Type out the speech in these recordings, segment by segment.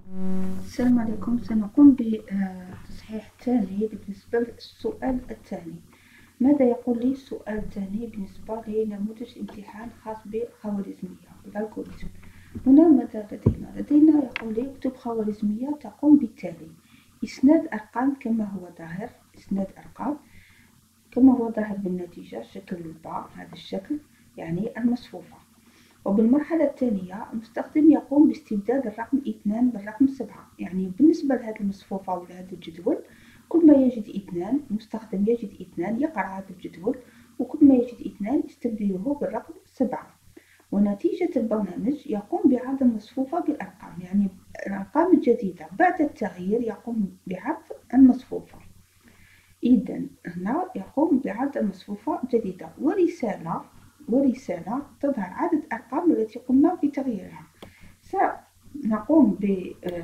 السلام عليكم. سنقوم بتصحيح التالي بالنسبة للسؤال الثاني. ماذا يقول لي السؤال الثاني بالنسبة لنموذج امتحان خاص بخوارزمية الألغوريثم؟ هنا ماذا لدينا يقول لي اكتب خوارزمية تقوم بالتالي: إسناد أرقام كما هو ظاهر، إسناد أرقام كما هو ظاهر بالنتيجة شكل الباء، هذا الشكل يعني المصفوفة. وبالمرحلة الثانية المستخدم يقوم باستبدال الرقم 2 بالرقم 7، يعني بالنسبة لهذه المصفوفة ولهذا الجدول كل ما يجد 2 المستخدم يجد 2 يقرأ هذا الجدول، وكل ما يجد 2 يستبدله بالرقم 7. ونتيجة البرنامج يقوم بعرض المصفوفة بالأرقام، يعني الأرقام الجديدة بعد التغيير يقوم بعرض المصفوفة. إذن هنا يقوم بعرض المصفوفة الجديدة ورسالة تظهر عدد الأرقام التي قمنا بتغييرها. سنقوم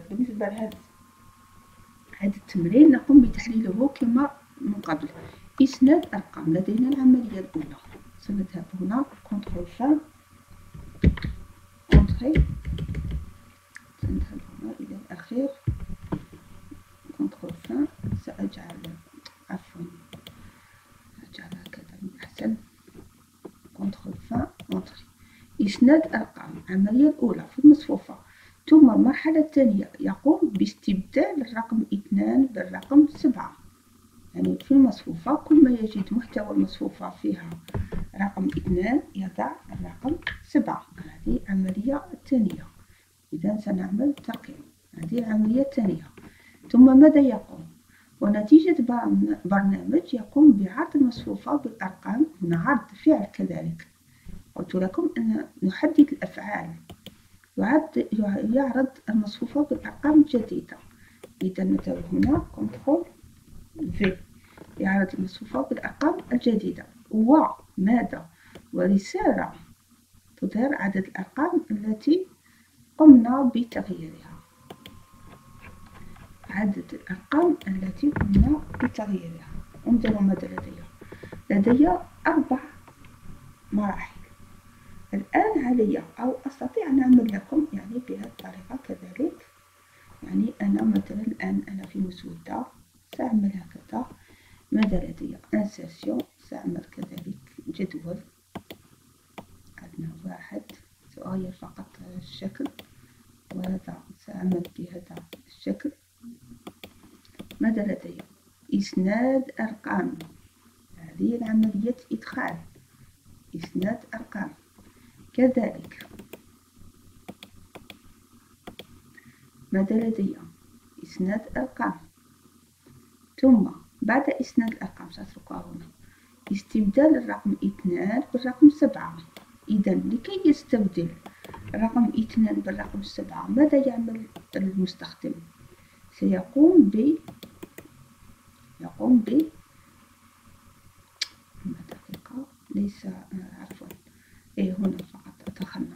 بالنسبة لهذا التمرين نقوم بتحليله كما من قبل. إسناد أرقام، لدينا العملية الأولى، سنذهب هنا كنترول فان كونتري، سنذهب هنا إلى الأخير كنترول فان، سأجعل هكذا من أحسن، كنترول فان كونتري. إسناد أرقام، العملية الأولى في المصفوفة. ثم المرحلة الثانية يقوم باستبدال الرقم 2 بالرقم 7، يعني في المصفوفة كل ما يجد محتوى المصفوفة فيها رقم 2 يضع الرقم 7. هذه العملية الثانية. إذا سنعمل ترقيم، هذه العملية الثانية. ثم ماذا يقوم؟ ونتيجة برنامج يقوم بعرض المصفوفة بالأرقام، هنا عرض فعل كذلك. قلت لكم أن نحدد الأفعال، يعرض المصفوفة بالأرقام الجديدة. إذا مثلا هنا كنترول في، يعرض المصفوفة بالأرقام الجديدة. وماذا؟ ورسالة تظهر عدد الأرقام التي قمنا بتغييرها، عدد الأرقام التي قمنا بتغييرها. انظروا ماذا لدي 4 مراحل. الآن علي أو أستطيع أن أعمل لكم يعني بهذه الطريقة كذلك. يعني أنا مثلا الآن أنا في مسودة سأعمل هكذا. ماذا لدي؟ انسيرسيون، سأعمل كذلك جدول، عندنا 1 سأغير فقط الشكل، وهذا سأعمل بهذا الشكل. ماذا لدي؟ إسناد أرقام، هذه العملية إدخال إسناد أرقام كذلك. ماذا لدي؟ إسناد أرقام. ثم بعد إسناد الأرقام سأتركها هنا، استبدال الرقم 2 بالرقم 7. إذا لكي يستبدل الرقم 2 بالرقم 7 ماذا يعمل المستخدم؟ سيقوم ب دقيقة، ليس عفوا، هنا فقط دخلنا،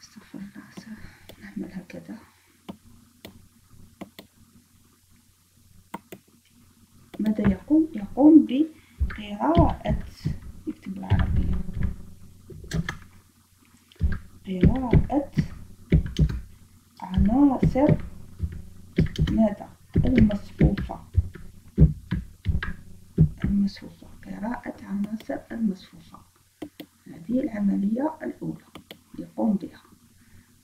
استغفر الله، سنعمل هكذا. ماذا يقوم؟ يقوم بقراءة، يكتب بالعربية، قراءة عناصر ماذا؟ المصفوفة، قراءة عناصر المصفوفة. هذه العملية الأولى يقوم بها،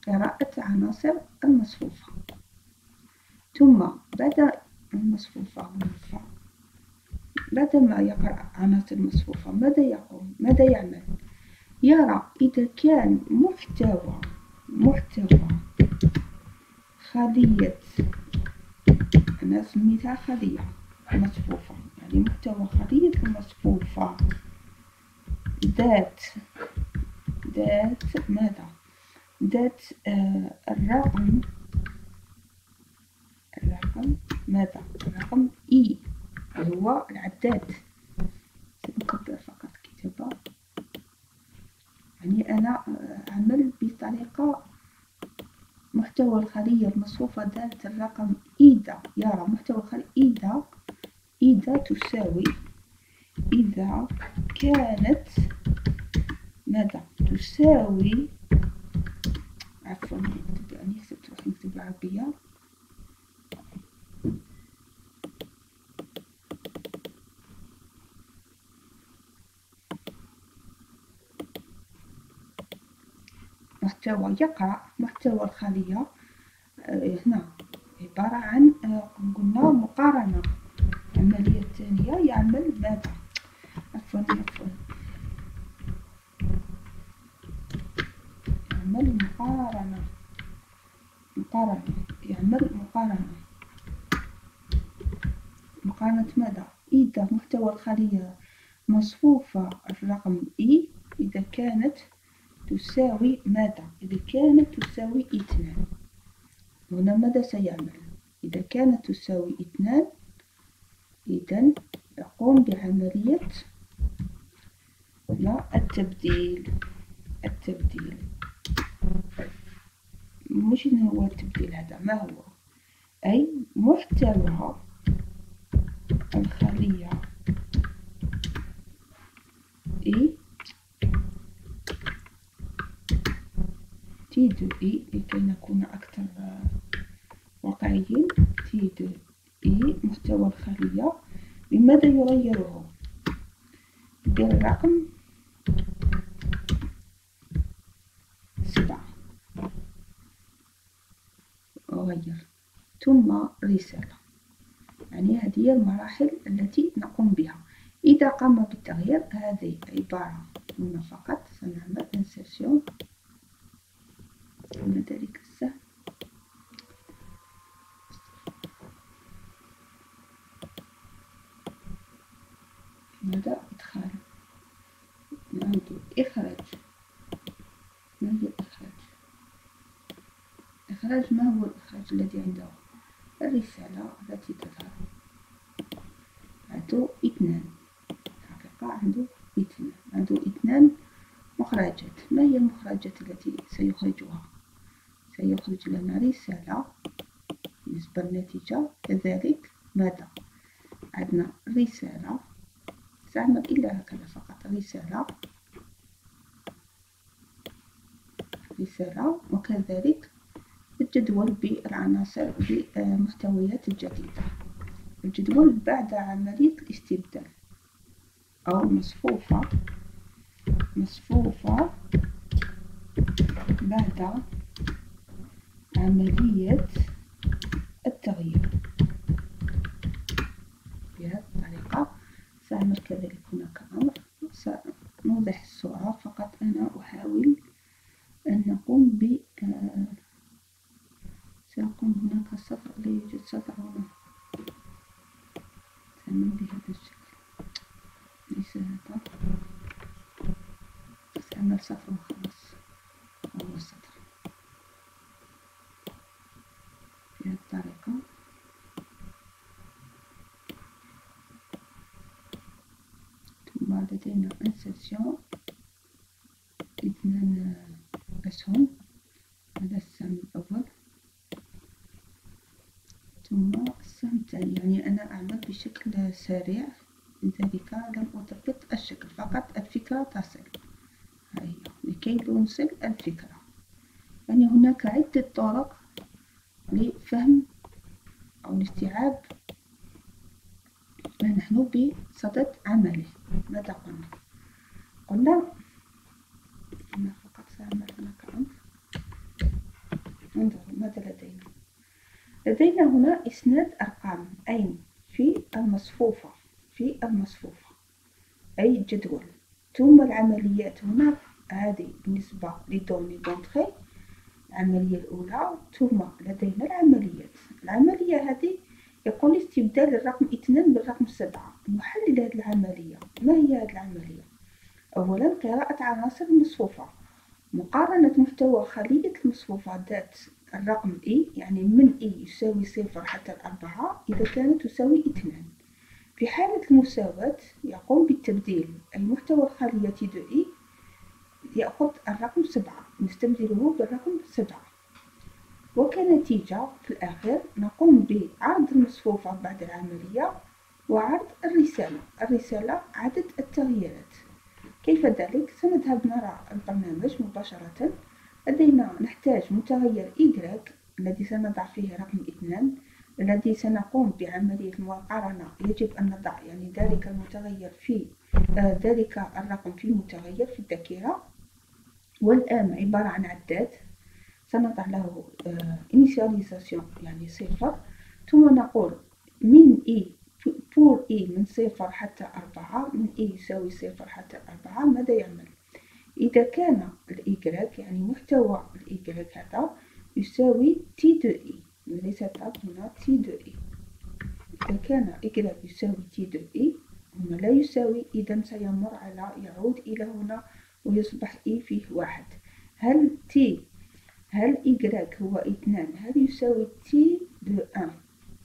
قراءة عناصر المصفوفة. ثم بعد المصفوفة بعد ما يقرأ عناصر المصفوفة ماذا يقوم؟ ماذا يعمل؟ يرى إذا كان محتوى خلية، أنا سميتها خلية مصفوفة، يعني محتوى خلية المصفوفة ذات ماذا؟ ذات الرقم ماذا؟ الرقم إي، هو العداد. سنكبر فقط كتابة، يعني أنا أعمل بطريقة محتوى الخلية المصفوفة ذات الرقم إذا، يرى محتوى الخلية إذا تساوي، إذا كانت ماذا؟ تساوي، عفوا، يعني كتبت العربية. محتوى يقرأ. محتوى الخلية هنا عبارة عن قلنا مقارنة. العملية الثانية يعمل ماذا؟ عفوا يعمل مقارنة. يعمل مقارنة ماذا؟ إذا محتوى الخلية مصفوفة الرقم إي إذا كانت تساوي ماذا؟ إذا كانت تساوي 2. هنا ماذا سيعمل؟ إذا كانت تساوي 2 إذن يقوم بعملية التبديل. مش هو التبديل هذا، ما هو؟ أي محتوى الخلية إي تيدو إي لكي نكون أكثر واقعيين. تيدو إي محتوى الخلية بماذا يغيره؟ بالرقم 7 أغير ثم رسالة. يعني هذه هي المراحل التي نقوم بها. إذا قام بالتغيير هذه عبارة هنا فقط سنعمل insertion من ذلك السهل. هذا إدخال. نعود إخراج. ما هي الإخراج؟ إخراج ما هو الإخراج الذي عنده؟ الرسالة التي تظهر عنده 2. الحقيقة عنده 2 مخرجات. ما هي المخرجات التي سيخرجها؟ سيخرج لنا رسالة بالنسبة للنتيجة. كذلك ماذا؟ عندنا رسالة سأعمل إلا هكذا فقط. رسالة وكذلك الجدول بالعناصر بالمحتويات الجديدة. الجدول بعد عملية الاستبدال أو مصفوفة بعد عملية التغيير. بهذه الطريقة سأعمل كذلك هناك أمر سنوضح الصورة فقط. أنا أحاول أن نقوم ب سأقوم هناك سطر. لا يوجد سطر هنا. سأعمل بهذا الشكل. ليس هذا. سأعمل سطر وخلاص. هو السطر بهذه الطريقة. ثم لدينا insertion 2 أسهم. هذا السهم الأول ثم السهم الثاني. يعني أنا أعمل بشكل سريع لذلك لم أضبط الشكل فقط الفكرة تصل. هي لكي نوصل الفكرة. يعني هناك عدة طرق لفهم أو لاستيعاب ما نحن بصدد عمله. ماذا قلنا أنا فقط سأعمل هناك أمر. انظروا ماذا لدينا هنا إسناد أرقام. أين؟ في المصفوفة أي جدول. ثم العمليات هنا هذه بالنسبة لدوني دونتخي العملية الأولى. ثم لدينا العملية هذه يقول استبدال الرقم 2 بالرقم 7. نحلل هذه العملية. ما هي هذه العملية؟ أولا قراءة عناصر المصفوفة. مقارنة محتوى خلية المصفوفة ذات الرقم إي يعني من إي يساوي 0 حتى 4 إذا كانت تساوي 2. في حالة المساواة يقوم بالتبديل. أي محتوى الخلية دو إي يأخذ الرقم 7 نستبدله بالرقم 7. وكنتيجة في الأخير نقوم بعرض المصفوفة بعد العملية وعرض الرسالة عدد التغييرات. كيف ذلك؟ سنذهب نرى البرنامج مباشرة. لدينا نحتاج متغير Y الذي سنضع فيه رقم 2 الذي سنقوم بعملية المقارنة يجب أن نضع يعني ذلك المتغير في ذلك الرقم في متغير في الذاكرة. والآن عبارة عن عداد سنضع له initialisation يعني 0 ثم نقول من pour من 0 حتى 4 من يساوي 0 حتى 4 ماذا يعمل؟ إذا كان الإيكغيك يعني محتوى الإيكغيك هذا يساوي تي دو إي وليس تاب هنا تي دو إي. إذا كان إيكغيك يساوي تي دو إي هنا لا يساوي إذا سيمر على يعود إلى هنا ويصبح إي فيه 1. هل إيكغيك هو 2 هل يساوي تي دو 1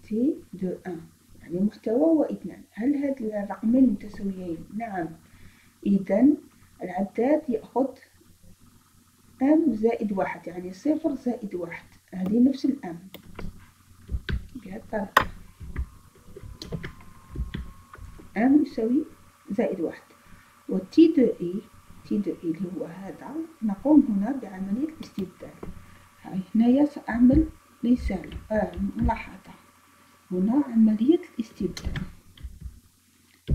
تي دو 1 يعني محتوى هو 2. هل هاد الرقمين متساويين؟ نعم. إذا العداد يأخذ أم زائد 1 يعني 0 زائد 1 هذه نفس الأم بهذه الطريقة أم يساوي زائد 1. والتي دو إي اللي هو هذا نقوم هنا بعملية الاستبدال. هنايا سأعمل رسالة ملاحظة هنا عملية الاستبدال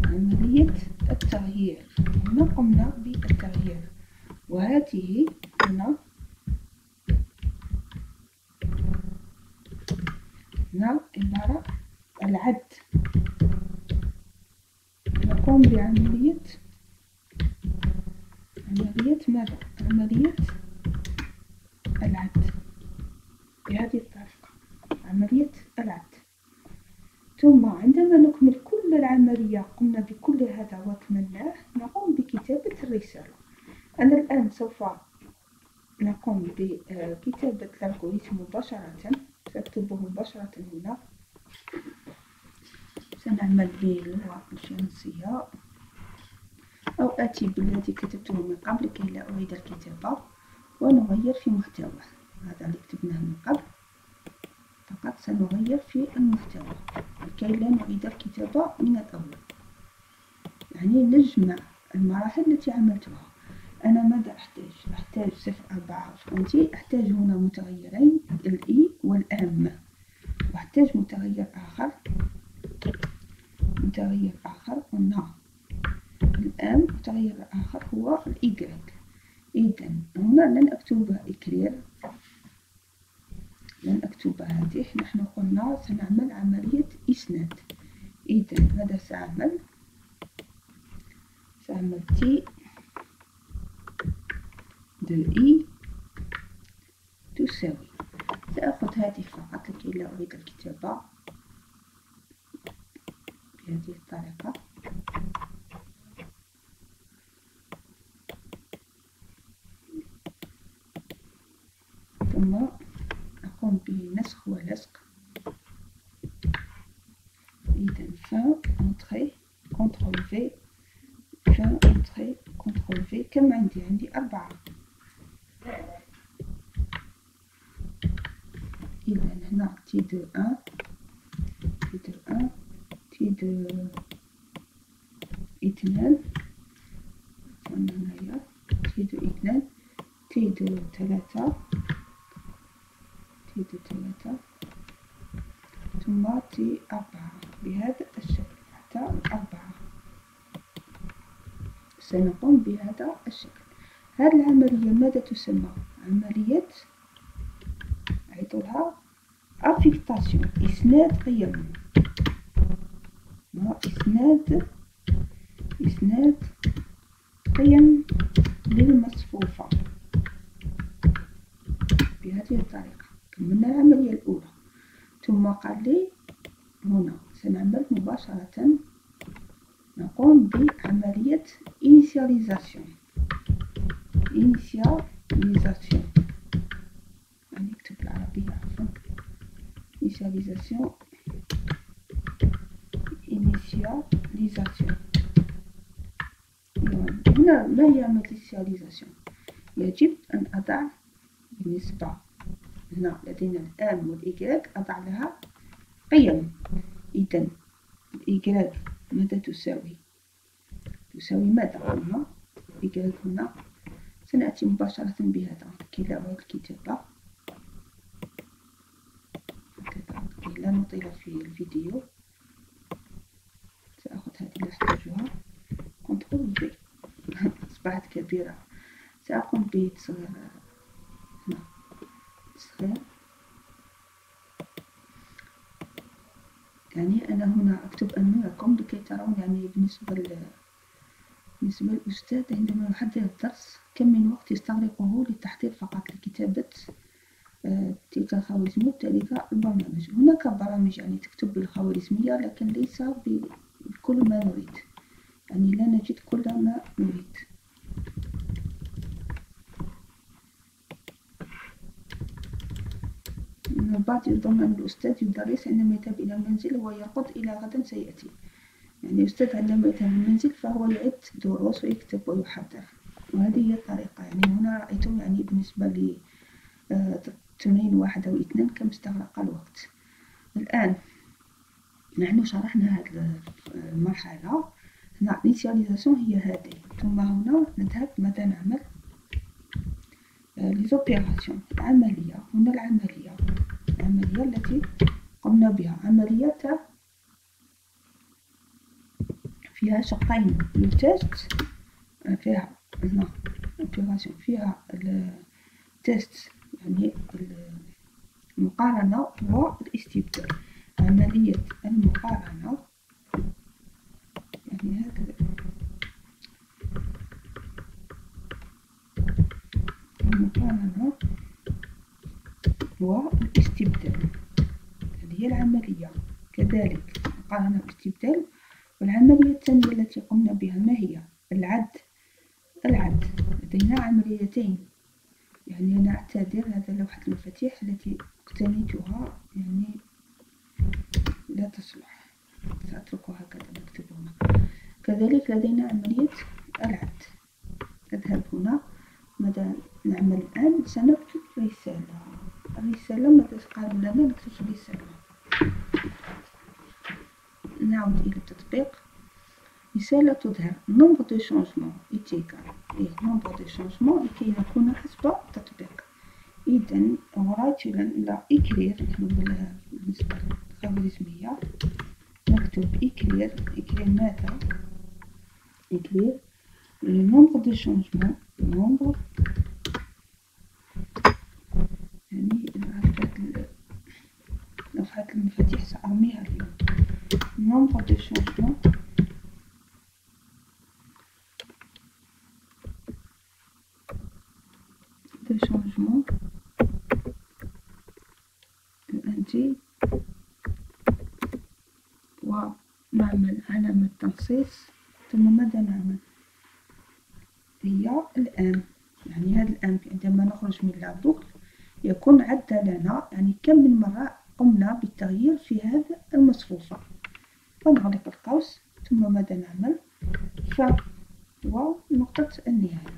عملية التغيير هنا قمنا بالتغيير وهذه هنا عبارة العد نقوم بعملية ماذا؟ عملية العد بهذه الطريقة عملية العد. ثم عندما نكمل كل العملية قمنا بكل هذا وكملناه نقوم بكتابة الرسالة. أنا الآن سوف نقوم بكتابة الألغوريثم مباشرة سأكتبه مباشرة هنا. سنعمل باللغة الفرنسية أو آتي بالذي كتبته من قبل كي لا أعيد الكتابة ونغير في محتوى هذا اللي كتبناه من قبل فقط سنغير في المحتوى لكي لا نعيد الكتابة من الأول يعني نجمع المراحل التي عملتها. أنا ماذا أحتاج 0.4 فرنسي أحتاج هنا متغيرين الإي والأم وأحتاج متغير آخر هنا الآن متغير آخر هو الإيكغيك. إذا هنا لن أكتبها إكرير لن أكتب هذه نحن قلنا سنعمل عملية إسناد. إذا ماذا سأعمل تي دو إي تساوي سأخذ هذه فقط لكي لا أعيد الكتابة بهذه الطريقة ثم أقوم بنسخ ولصق. إذا fin entrée CTRL V fin entrée CTRL V كم عندي 4. إذا هنا تي دو 1 تي دو 2 هنايا تي دو 2 تي دو 3 ثم تي 4 بهذا الشكل حتى 4 سنقوم بهذا الشكل. هذه العملية ماذا تسمى؟ عملية أعيدها affectation إسناد قيم إسناد قيم للمصفوفة بهذه الطريقة. كملنا العملية الأولى ثم قال لي هنا سنعمل مباشرة نقوم بعملية initialisation يعني نكتب بالعربية عفوا initialisation هنا ما هي عملية initialisation؟ يجب أن أضع بالنسبة هنا لدينا الآن والإيكغيك أضع لها قيم. إذا الإيكغيك ماذا تساوي ماذا هنا الإيكغيك هنا سنأتي مباشرة بهذا كي لا أعيد الكتابة لا نطيل في الفيديو. سأخذ هذه لا أحتاجها، كنترول في أصبحت كبيرة. سأقوم بتصغير هنا، تصغير، يعني أنا هنا أكتب أمامكم لكي ترون يعني بالنسبة للأستاذ عندما يحضر الدرس كم من وقت يستغرقه للتحضير فقط لكتابة تلك الخوارزمية وتلك البرنامج. هناك برامج يعني تكتب بالخوارزمية لكن ليس بكل ما نريد، يعني لا نجد كل ما نريد. البعض يظن أن الأستاذ يدرس عندما يذهب إلى المنزل ويرقد إلى غدا سيأتي، يعني الأستاذ عندما يذهب المنزل فهو يعد دروس ويكتب ويحضر، وهذه هي الطريقة. يعني هنا رأيتم يعني بالنسبة لتمرين 1 أو 2 كم استغرق الوقت. الآن نحن شرحنا هذه المرحلة. هنا الانيسياليزاسيون هي هذه، ثم هنا نذهب ماذا نعمل؟ ليزوبيراسيون، العملية. هنا العملية التي قمنا بها، عملية فيها شقين، لو تيست فيها هنا اوبيراسيون فيها التيست يعني المقارنة والاستبدال. عملية المقارنة يعني هكذا، المقارنة والاستبدال، هذه هي العملية. كذلك مقارنة واستبدال. والعملية الثانية التي قمنا بها ما هي؟ العد. لدينا عمليتين، يعني أنا أعتذر، هذا لوحة المفاتيح التي اقتنيتها يعني لا تصلح، سأتركها هكذا نكتب هنا. كذلك لدينا عملية العد. أذهب هنا، ماذا نعمل الآن؟ سنكتب الرسالة ماذا قالوا لنا؟ نكتب رسالة. نعود إلى التطبيق. رسالة تظهر nombre de changements est égal nombre de changements لكي نكون حسب التطبيق. إذن write لا écrire، نحن بالنسبة للخوارزمية نكتب écrire ماذا؟ écrire le nombre de changements، nombre يعني لوحة المفاتيح سأرميها اليوم. nombre de changements عندي، ونعمل علامة تنصيص، ثم ماذا نعمل؟ هي الآن، يعني هذا الآن عندما نخرج من لابوكل يكون عد لنا يعني كم من مرة قمنا بالتغيير في هذا المصفوفة، ونغلق القوس. ثم ماذا نعمل؟ ونقطة النهاية.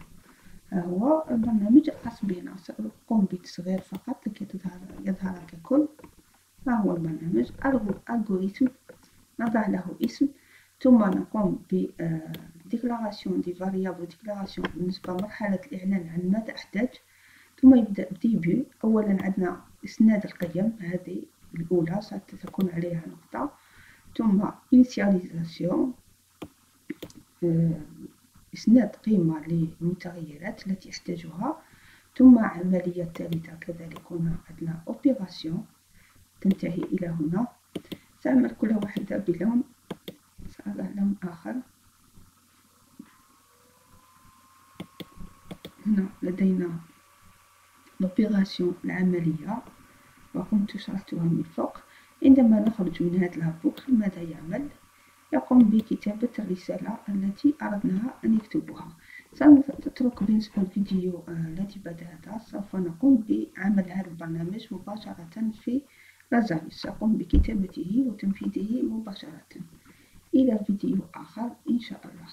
هو البرنامج الخاص بنا، سأقوم بتصغير فقط لكي يظهر ككل. ما هو البرنامج؟ الغوريثم، نضع له اسم، ثم نقوم ب ديكلاراسيون دي فاريابل، ديكلاراسيون بالنسبة لمرحلة الإعلان عن ماذا أحتاج. ثم يبدأ ديبي، أولا عندنا إسناد القيم، هذه الأولى ستكون عليها نقطة، ثم إنيسياليزاسيون، إسناد قيمة للمتغيرات التي يحتاجها، ثم عملية ثالثة كذلك هنا عندنا أوبيراسيون تنتهي إلى هنا. سأعمل كل واحدة بلون، سأضع لون آخر. هنا لدينا الأوبيراسيون العملية وكنت شرحتها من فوق. عندما نخرج من هذا البوكل ماذا يعمل؟ يقوم بكتابة الرسالة التي أردناها أن يكتبها. سنترك بالنسبة للفيديو الذي بعد هذا سوف نقوم بعمل هذا البرنامج مباشرة في لازانيوس، سأقوم بكتابته وتنفيذه مباشرة. إلى فيديو آخر إن شاء الله.